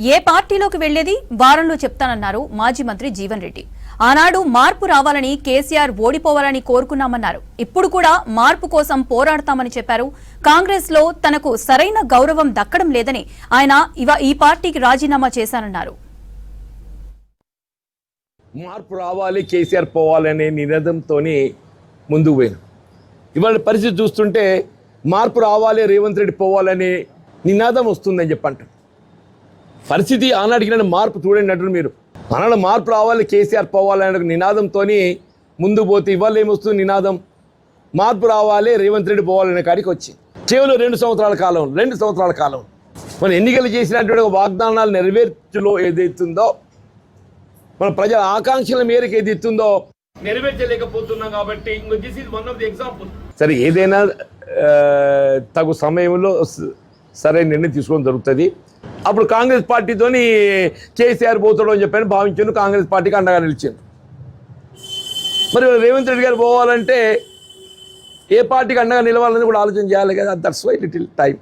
ఏ పార్టీలోకి వెళ్లేది వారంలో చెప్తానన్నారు మాజీ మంత్రి జీవన్ రెడ్డి. ఆనాడు మార్పు రావాలని కేసీఆర్ ఓడిపోవాలని కోరుకున్నామన్నారు. ఇప్పుడు కూడా మార్పు కోసం పోరాడతామని చెప్పారు. కాంగ్రెస్ లో తనకు సరైన గౌరవం దక్కడం లేదని ఆయన ఈ పార్టీకి రాజీనామా చేశానన్నారు. మార్పు రావాలి, కేసీఆర్ పోవాలనే నినాదంతోనే ముందుకు పోయినాం. ఇవాళ పరిస్థితి చూస్తుంటే మార్పు రావాలి, రేవంత్ రెడ్డి పోవాలనే నినాదం వస్తుందని చెప్పంటారు. పరిస్థితి ఆనాటికి మార్పు చూడండి అంటారు మీరు. ఆనాడు మార్పు రావాలి, కేసీఆర్ పోవాలనే నినాదంతో ముందుకు పోతే ఇవాళ ఏమొస్తుంది నినాదం? మార్పు రావాలి, రేవంత్ రెడ్డి పోవాలనే కాడికి వచ్చి కేవలం 2 సంవత్సరాల కాలం మన ఎన్నికలు చేసినటువంటి వాగ్దానాలు నెరవేర్చులో ఏదైతుందో, మన ప్రజల ఆకాంక్షల మేరకు ఏది ఇస్తుందో నెరవేర్చలేకపోతున్నాం. కాబట్టి this is one of the example. సరే, ఏదైనా తగు సమయంలో సరైన నిర్ణయం తీసుకోవడం జరుగుతుంది. అప్పుడు కాంగ్రెస్ పార్టీతోని కేసీఆర్ పోతాడు అని చెప్పని భావించాను. కాంగ్రెస్ పార్టీకి అండగా నిలిచాను. మరి రేవంత్ రెడ్డి గారు పోవాలంటే ఏ పార్టీకి అండగా నిలవాలని కూడా ఆలోచన చేయాలి కదా. That's why little time.